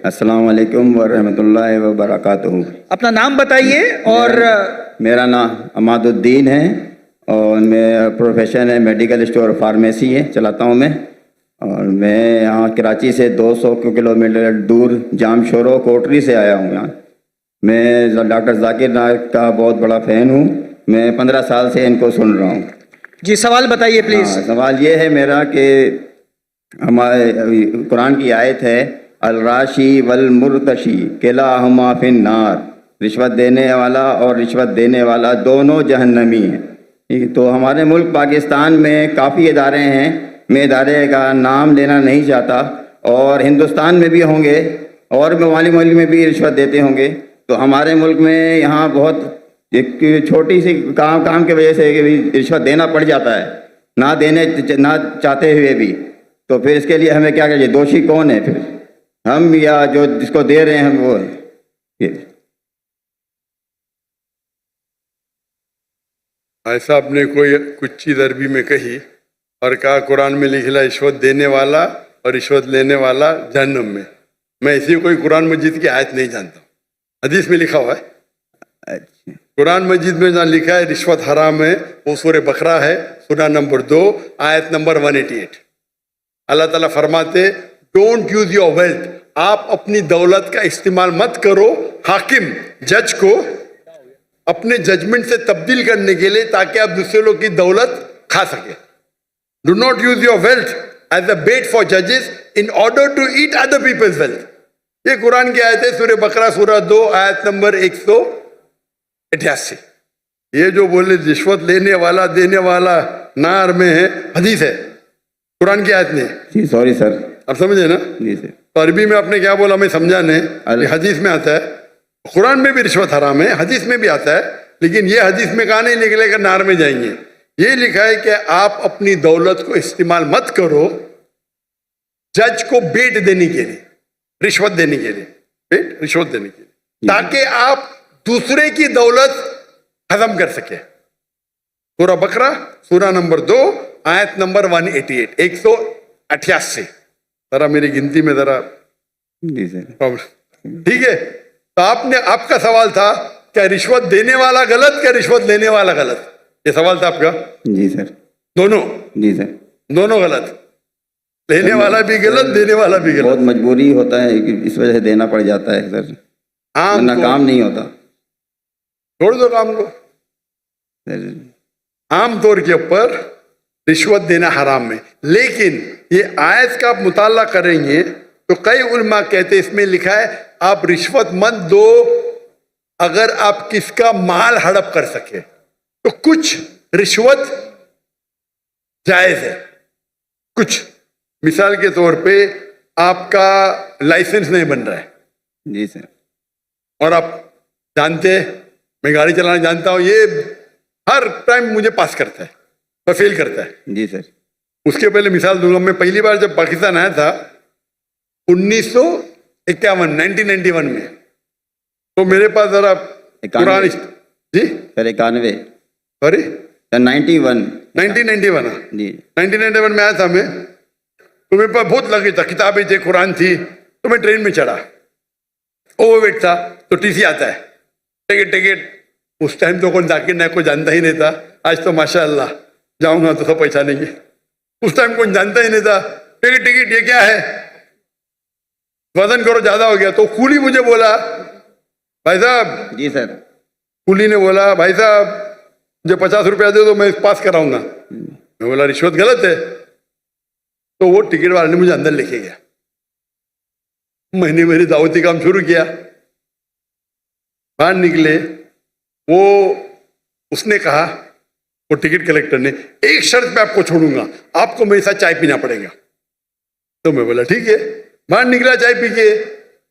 अस्सलाम वालेकुम वरहमतुल्लाहि वबरकातुहू। अपना नाम बताइए और मेरा नाम अमादुद्दीन है और मेरा प्रोफेशन है मेडिकल स्टोर फार्मेसी है चलाता हूँ मैं। और मैं यहाँ कराची से 200 किलोमीटर दूर जामशोरो कोटरी से आया हूँ यहाँ। मैं डॉक्टर जाकिर नाइक का बहुत बड़ा फ़ैन हूँ। मैं 15 साल से इनको सुन रहा हूँ। जी सवाल बताइए प्लीज। सवाल ये है मेरा कि हमारे कुरान की आयत है अल-राशी वल मुर्तशी किलाहुमा फिन्नार, रिश्वत देने वाला और रिश्वत देने वाला दोनों जहन्नमी हैं। तो हमारे मुल्क पाकिस्तान में काफ़ी इदारे हैं, मैं इदारे का नाम लेना नहीं चाहता, और हिंदुस्तान में भी होंगे और मवाली मुल्क में भी रिश्वत देते होंगे। तो हमारे मुल्क में यहाँ बहुत एक छोटी सी काम की वजह से रिश्वत देना पड़ जाता है, ना चाहते हुए भी। तो फिर इसके लिए हमें क्या करिए? दोषी कौन है फिर, हम या जो जिसको दे रहे हैं वो है? ऐसा आपने कोई कुछ चीज़ अरबी में कही और कहा कुरान में लिखा रिश्वत देने वाला और रिश्वत लेने वाला जहन्नम में। मैं ऐसी कोई कुरान मजीद की आयत नहीं जानता, हदीस में लिखा हुआ है। अच्छा। कुरान मजीद में जहाँ लिखा है रिश्वत हराम है वो सूरह बकरा है, सूरा नंबर 2 आयत नंबर 188। अल्लाह ताला फरमाते डोंट यूज योर वेल्थ, आप अपनी दौलत का इस्तेमाल मत करो हाकिम जज को अपने जजमेंट से तब्दील करने के लिए ताकि आप दूसरे लोग की दौलत खा सके। Do not use your wealth as a bet for जजेस in order to eat other people's wealth. ये कुरान की आयत है, सूरह बकरा सूरा 2 आयत नंबर 188। ये जो बोले रिश्वत लेने वाला देने वाला नार में है, हदीस है, कुरान की आयत नहीं। जी सॉरी सर। आप समझे ना? जी सर। तो अरबी में आपने क्या बोला मैं समझा नहीं। हदीस में आता है, कुरान में भी रिश्वत हराम है, हदीस में भी आता है, लेकिन ये हदीस में कहा नहीं निकलेगा नार में जाएंगे। ये लिखा है कि आप अपनी दौलत को इस्तेमाल मत करो जज को बेट देने के लिए, रिश्वत देने के लिए, बेट रिश्वत देने के लिए, ताकि आप दूसरे की दौलत हजम कर सके। सूरा बकरा सूरा नंबर 2 आयत नंबर 188 188। जरा मेरी गिनती में जरा जी सर। प्रॉब्लम, ठीक है। तो आपका सवाल था क्या रिश्वत देने वाला गलत क्या रिश्वत लेने वाला गलत? ये सवाल था आपका? जी सर। दोनों? जी सर। दोनों गलत, लेने वाला भी गलत देने वाला भी गलत। बहुत मजबूरी होता है कि इस वजह से देना पड़ जाता है सर, वरना काम नहीं होता। छोड़ दो काम को। आम तौर के ऊपर रिश्वत देना हराम है, लेकिन ये आयत का आप मुताला करेंगे तो कई उलमा कहते इसमें लिखा है आप रिश्वत मत दो अगर आप किसका माल हड़प कर सके। तो कुछ रिश्वत जायज है, कुछ मिसाल के तौर पे आपका लाइसेंस नहीं बन रहा है। जी सर। और आप जानते मैं गाड़ी चलाना जानता हूं, ये हर टाइम मुझे पास करता है और फेल करता है। जी सर। उसके पहले मिसाल दूंगा, मैं पहली बार जब पाकिस्तान आया था 1991 में, तो मेरे पास जरा पुरानी जी सर 91 सॉरी 1991 जी 1991 में आया था मैं। तो मेरे पास बहुत लगे था, किताबें थे, कुरान थी। तो मैं ट्रेन में चढ़ा, ओवरवेट था, तो टीसी आता है, टिकट। उस टाइम तो कौन जाकिर नाइक को जानता ही नहीं था, आज तो माशाअल्लाह जाऊंगा तो सब पहचानेंगे। उस टाइम कौन जानता ही नहीं था। टिकट ये क्या है, वजन करो ज्यादा हो गया। तो कूली मुझे बोला भाई साहब। जी सर। कूली ने बोला भाई साहब मुझे 50 रुपया दे दो मैं पास कराऊंगा। मैं बोला रिश्वत गलत है। तो वो टिकट वाले ने मुझे अंदर लेके गया, मैंने मेरी दावती काम शुरू किया। बाहर निकले, वो उसने कहा, वो टिकट कलेक्टर ने, एक शर्त पे आपको छोड़ूंगा, आपको मेरे साथ चाय पीना पड़ेगा। तो मैं बोला ठीक है। बाहर निकला चाय पी के,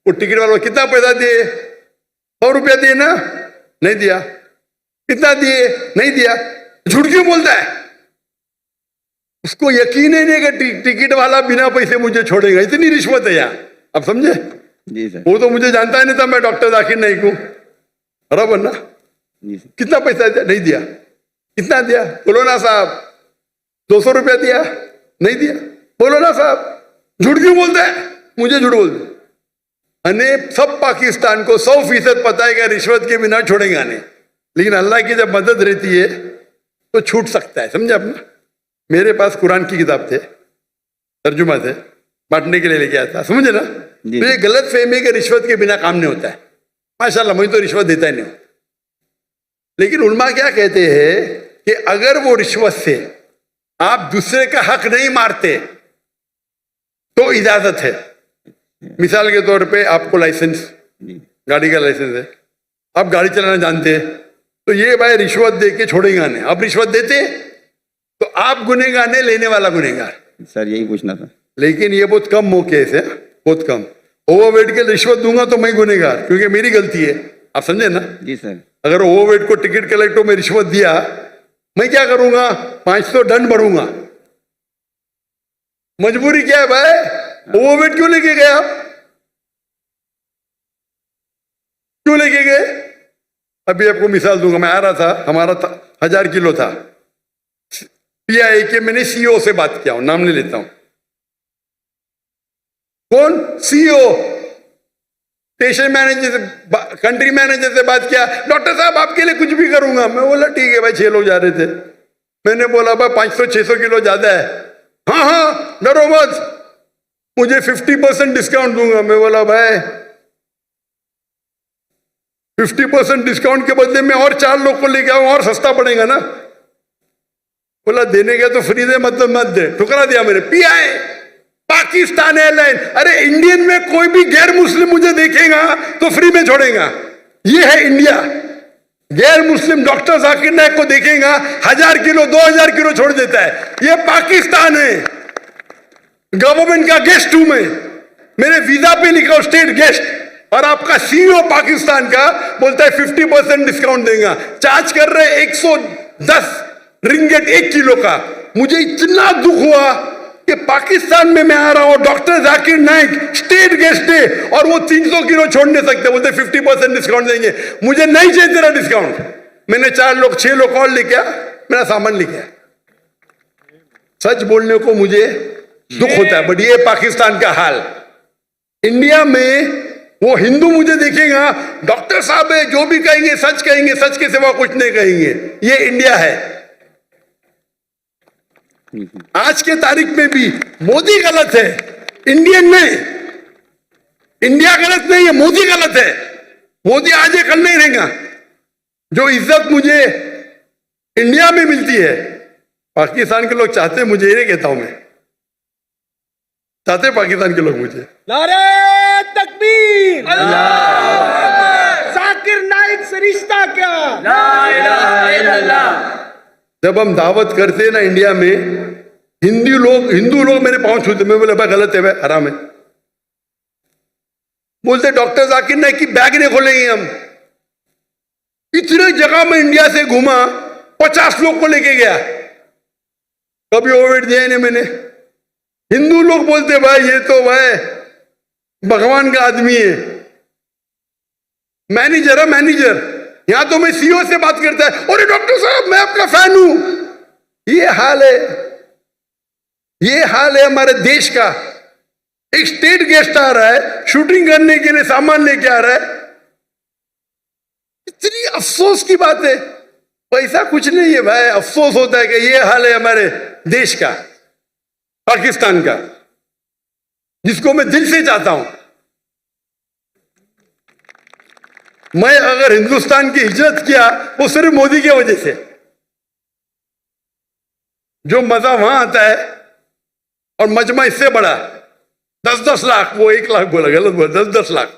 वो टिकट वाला कितना पैसा दिए? 100 रुपया दिए ना? नहीं दिया। कितना दिए? नहीं दिया। झूठ क्यों बोलता है? उसको यकीन ही नहीं कि टिकट वाला बिना पैसे मुझे छोड़ेगा। इतनी रिश्वत है यार, आप समझे? जी सर। वो तो मुझे जानता ही नहीं था मैं डॉक्टर जाकिर नाइक हूं, बराबर ना? जी सर। कितना पैसा दिया? नहीं दिया। कितना दिया? बोलो ना साहब। 200 रुपया दिया? नहीं दिया। बोलो ना साहब। झूठ क्यों बोलता है? मुझे झूठ बोलते। हमें सब पाकिस्तान को 100% पता है कि रिश्वत के बिना छोड़ेगा नहीं, लेकिन अल्लाह की जब मदद रहती है तो छूट सकता है, समझे अपना। मेरे पास कुरान की किताब थे, तर्जुमा थे, बांटने के लिए लेके आया था, समझे ना। जी। तो ये गलत फहमी कि रिश्वत के बिना काम नहीं होता है। माशाल्लाह मुझे तो रिश्वत देता ही नहीं, लेकिन उल्मा क्या कहते हैं कि अगर वो रिश्वत से आप दूसरे का हक नहीं मारते तो इजाजत है। मिसाल के तौर पे आपको लाइसेंस, गाड़ी का लाइसेंस है, आप गाड़ी चलाना जानते हैं, तो ये भाई रिश्वत दे के छोड़ेगा नहीं। आप रिश्वत देते तो आप गुनहगार नहीं, लेने वाला गुनहगार। सर यही पूछना था। लेकिन ये बहुत कम मौके से, बहुत कम। ओवरवेट के रिश्वत दूंगा तो मैं गुनहगार, क्योंकि मेरी गलती है, आप समझे ना। जी सर। अगर ओवरवेट को टिकट कलेक्टर में रिश्वत दिया, मैं क्या करूंगा, 500 दंड भरूंगा। मजबूरी क्या है भाई, ओवरवेट क्यों लेके गए आप, क्यों लेके गए। अभी आपको मिसाल दूंगा, मैं आ रहा था, हमारा 1000 किलो था, PIA के मैंने CEO से बात किया हूं, नाम नहीं लेता हूं। कौन, CEO, स्टेशन मैनेजर से, कंट्री मैनेजर से बात किया, डॉक्टर साहब आपके लिए कुछ भी करूंगा। मैं बोला ठीक है भाई, 6 लोग जा रहे थे। मैंने बोला भाई 500-600 किलो ज्यादा है। हाँ हाँ डरो मत, मुझे 50% डिस्काउंट दूंगा। मैं बोला भाई 50% डिस्काउंट के बदले में और 4 लोग को लेके आऊं, और सस्ता पड़ेगा ना। बोला देने का तो फ्री दे, मतलब मत दे। ठुकरा दिया मैंने। PIA, पाकिस्तान एयरलाइन, अरे इंडियन में कोई भी गैर मुस्लिम मुझे देखेगा तो फ्री में छोड़ेगा। ये है इंडिया। गैर मुस्लिम डॉक्टर जाकिर नायक को देखेगा 1000 किलो 2000 किलो छोड़ देता है। ये पाकिस्तान है, गवर्नमेंट का गेस्ट हूं मैं, मेरे वीजा पे लिखा स्टेट गेस्ट, और आपका CEO पाकिस्तान का बोलता है 50% डिस्काउंट देगा। चार्ज कर रहे 110 रिंगेट 1 किलो का। मुझे इतना दुख हुआ कि पाकिस्तान में मैं आ रहा हूं, doctor Zakir Naik state guest है, और वो 300 किलो छोड़ नहीं सकते, बोलते 50% डिस्काउंट देंगे। मुझे नहीं चाहिए तेरा डिस्काउंट। मैंने 6 लोग और लेके आ, मेरा सामान लेके आ। सच बोलने को मुझे दुख होता है, बट ये पाकिस्तान का हाल। इंडिया में वो हिंदू मुझे देखेगा, डॉक्टर साहब है, जो भी कहेंगे सच कहेंगे, सच के सिवा कुछ नहीं कहेंगे। ये इंडिया है। आज के तारीख में भी मोदी गलत है, इंडियन नहीं। इंडिया गलत नहीं है, मोदी गलत है। मोदी आज ये कल नहीं रहेगा। जो इज्जत मुझे इंडिया में मिलती है, पाकिस्तान के लोग चाहते, मुझे ये कहता हूं मैं, चाहते पाकिस्तान के लोग मुझे। नारे तकबीर, जाकिर नाइक से रिश्ता क्या, ला इलाहा इल्लल्लाह। जब हम दावत करते हैं ना इंडिया में, हिंदू लोग मेरे पांव छूते, मैं बोले भाई गलत है, भाई हराम है। बोलते डॉक्टर जाकिर नाइक की बैग नहीं खोलेंगे हम। इतने जगह में इंडिया से घूमा, 50 लोग को लेके गया, कभी ओवरवेट दिया नहीं मैंने। हिंदू लोग बोलते भाई ये तो भाई भगवान का आदमी है, मैनेजर है मैनेजर। यहां तो मैं CEO से बात करता है, अरे डॉक्टर साहब मैं आपका फैन हूं। ये हाल है, ये हाल है हमारे देश का। एक स्टेट गेस्ट आ रहा है, शूटिंग करने के लिए सामान लेके आ रहा है। इतनी अफसोस की बात है। पैसा कुछ नहीं है भाई, अफसोस होता है कि ये हाल है हमारे देश का, पाकिस्तान का, जिसको मैं दिल से चाहता हूं। मैं अगर हिंदुस्तान की हिजरत किया वो सिर्फ मोदी की वजह से। जो मजा वहां आता है, और मजमा इससे बड़ा 10-10 लाख, वो 1 लाख बोला, गलत बोला, 10-10 लाख।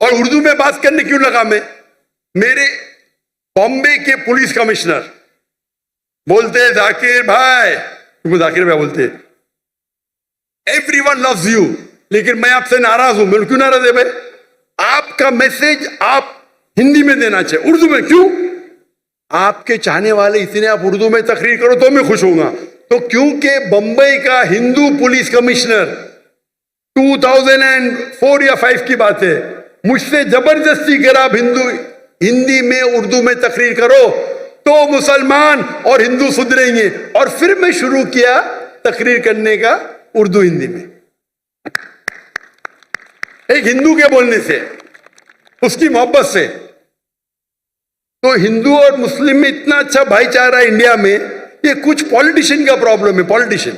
और उर्दू में बात करने क्यों लगा मैं, मेरे बॉम्बे के पुलिस कमिश्नर बोलते जाकिर भाई, जाकिर भाई बोलते एवरीवन लव्स यू, लेकिन मैं आपसे नाराज हूं। मैं क्यों नाराज है भाई, आपका मैसेज आप हिंदी में देना चाहिए, उर्दू में क्यों। आपके चाहने वाले इतने, आप उर्दू में तकरीर करो तो मैं खुश होऊंगा। तो क्योंकि बंबई का हिंदू पुलिस कमिश्नर 2004 या 5 की बात है, मुझसे जबरदस्ती कर आप हिंदी में उर्दू में तकरीर करो तो मुसलमान और हिंदू सुधरेंगे। और फिर मैं शुरू किया तकरीर करने का उर्दू हिंदी में। एक हिंदू के बोलने से, उसकी मोहब्बत से। तो हिंदू और मुस्लिम में इतना अच्छा भाईचारा है इंडिया में, ये कुछ पॉलिटिशियन का प्रॉब्लम है। पॉलिटिशियन,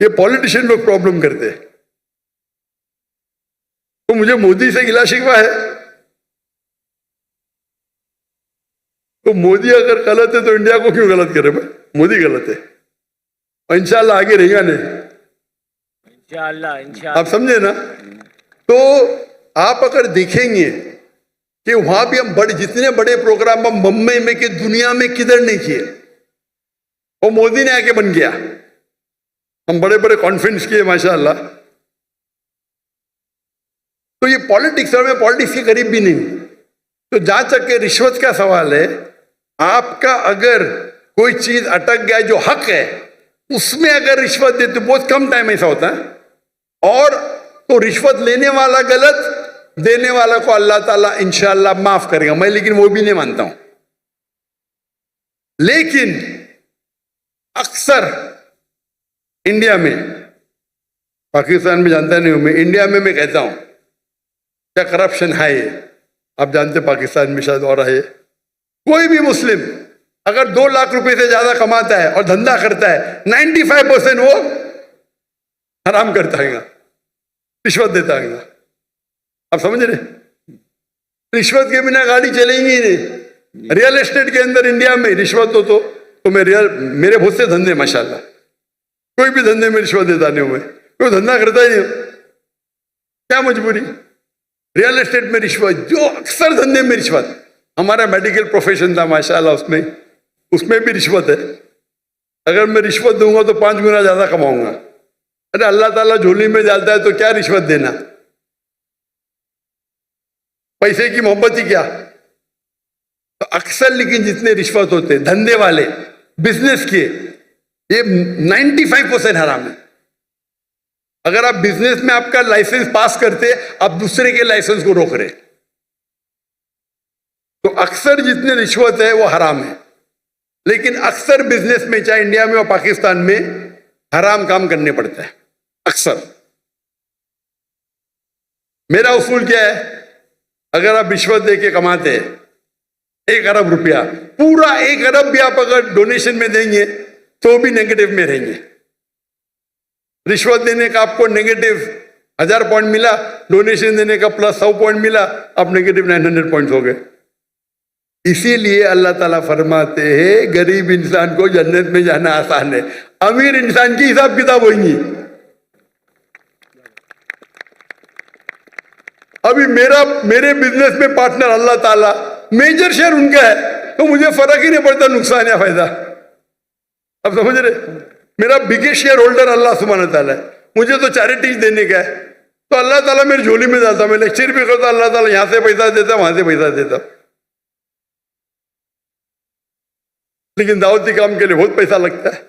ये पॉलिटिशियन लोग प्रॉब्लम करते हैं। तो मुझे मोदी से गिला शिकवा है, तो मोदी अगर गलत है तो इंडिया को क्यों गलत करे भाई? मोदी गलत है और इंशाल्लाह आगे रहेगा नहीं, इंशाल्लाह। आप समझे ना? तो आप अगर देखेंगे कि वहां भी हम जितने बड़े प्रोग्राम हम मुंबई में कि दुनिया में किधर नहीं किए, वो मोदी ने आके बन गया। हम बड़े बड़े कॉन्फ्रेंस किए माशाल्लाह। तो ये पॉलिटिक्स, और मैं पॉलिटिक्स के करीब भी नहीं। तो जहां तक के रिश्वत का सवाल है, आपका अगर कोई चीज अटक गया जो हक है, उसमें अगर रिश्वत दे तो बहुत कम टाइम ऐसा होता है, और तो रिश्वत लेने वाला गलत, देने वाला को अल्लाह ताला इंशाअल्लाह माफ करेगा। मैं लेकिन वो भी नहीं मानता हूं। लेकिन अक्सर इंडिया में, पाकिस्तान में जानता नहीं हूं मैं, इंडिया में मैं कहता हूं क्या करप्शन है ये। आप जानते पाकिस्तान में शायद और है। कोई भी मुस्लिम अगर 2 लाख रुपए से ज्यादा कमाता है और धंधा करता है, 95% वो हराम करता है, रिश्वत देता है। आप समझ रहे? रिश्वत के बिना गाड़ी चलेंगी ही नहीं। रियल एस्टेट के अंदर इंडिया में रिश्वत हो तो मेरे बहुत से धंधे माशाल्लाह, कोई भी धंधे में रिश्वत देता नहीं हूं मैं, कोई धंधा करता ही नहीं। क्या मजबूरी? रियल एस्टेट में रिश्वत, जो अक्सर धंधे में रिश्वत। हमारा मेडिकल प्रोफेशन था माशाल्लाह, उसमें भी रिश्वत है। अगर मैं रिश्वत दूंगा तो 5 गुना ज्यादा कमाऊंगा। अरे अल्लाह ताला झोली में डालता है तो क्या रिश्वत देना? पैसे की मोहब्बत ही क्या? तो अक्सर लेकिन जितने रिश्वत होते धंधे वाले, बिजनेस के, ये 95% हराम है। अगर आप बिजनेस में आपका लाइसेंस पास करते, आप दूसरे के लाइसेंस को रोक रहे, तो अक्सर जितने रिश्वत है वो हराम है। लेकिन अक्सर बिजनेस में, चाहे इंडिया में और पाकिस्तान में, हराम काम करने पड़ता है अक्सर। मेरा उसूल क्या है? अगर आप रिश्वत देके कमाते हैं 1 अरब रुपया, पूरा 1 अरब भी आप अगर डोनेशन में देंगे तो भी नेगेटिव में रहेंगे। रिश्वत देने का आपको नेगेटिव 1000 पॉइंट मिला, डोनेशन देने का प्लस 100 पॉइंट मिला, आप नेगेटिव 900 पॉइंट हो गए। इसीलिए अल्लाह ताला फरमाते हैं गरीब इंसान को जन्नत में जाना आसान है, अमीर इंसान की हिसाब किताब होगी। अभी मेरे बिजनेस में पार्टनर अल्लाह ताला, मेजर शेयर उनका है, तो मुझे फर्क ही नहीं पड़ता नुकसान या फायदा। आप समझ रहे? मेरा बिगेस्ट शेयर होल्डर अल्लाह सुब्हानहू ताला है, मुझे तो चैरिटीज देने का है, तो अल्लाह ताला मेरी झोली में डालता। मैं लेक्चर भी करता, अल्लाह ताला यहां से पैसा देता, वहां से पैसा देता। लेकिन दावती काम के लिए बहुत पैसा लगता है,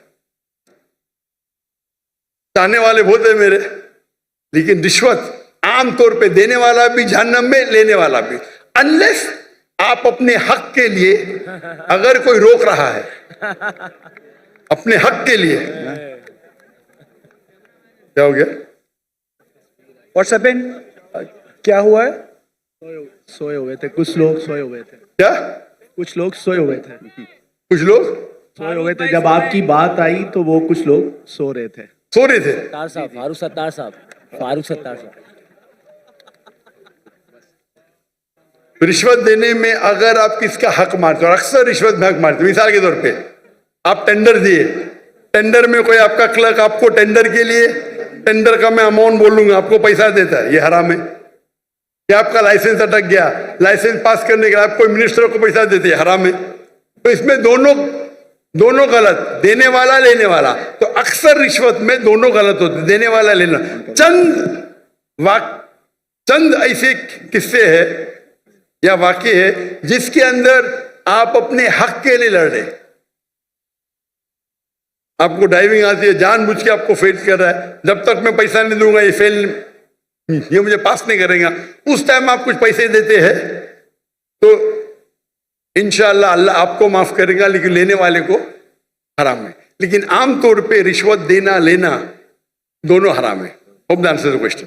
चाहने वाले बहुत है मेरे। लेकिन रिश्वत आमतौर पे देने वाला भी जहन्नम में, लेने वाला भी, अनलेस आप अपने हक के लिए, अगर कोई रोक रहा है अपने हक के लिए। क्या हो गया? व्हाट्सएप क्या हुआ है? सोए हुए थे कुछ लोग, सोए हुए थे। क्या? कुछ लोग सोए हुए थे, कुछ लोग सोए हुए थे। जब आपकी बात आई तो वो कुछ लोग सो रहे थे। सो रहे थे। फारूक सत्तार साहब। रिश्वत देने में अगर आप किसका हक मारते हो, और अक्सर रिश्वत में हक मारते हो। मिसाल के तौर पे आप टेंडर दिए, टेंडर में कोई आपका क्लर्क आपको टेंडर के लिए, टेंडर का मैं अमाउंट बोलूंगा, आपको पैसा देता है, ये हराम है। या आपका लाइसेंस अटक गया, लाइसेंस पास करने के लिए आप कोई मिनिस्टर को पैसा देते हैं, हराम है। तो इसमें दोनों गलत, देने वाला लेने वाला। तो अक्सर रिश्वत में दोनों गलत होते, देने वाला लेना। चंद ऐसे किस्से है या वाकये है जिसके अंदर आप अपने हक के लिए लड़ रहे। आपको ड्राइविंग आती है, जानबूझ के आपको फेल कर रहा है, जब तक मैं पैसा नहीं दूंगा ये मुझे पास नहीं करेगा। उस टाइम आप कुछ पैसे देते हैं तो इंशाअल्लाह अल्लाह आपको माफ करेगा, लेकिन लेने वाले को हराम है। लेकिन आमतौर पे रिश्वत देना लेना दोनों हराम है। Hope the answer the question.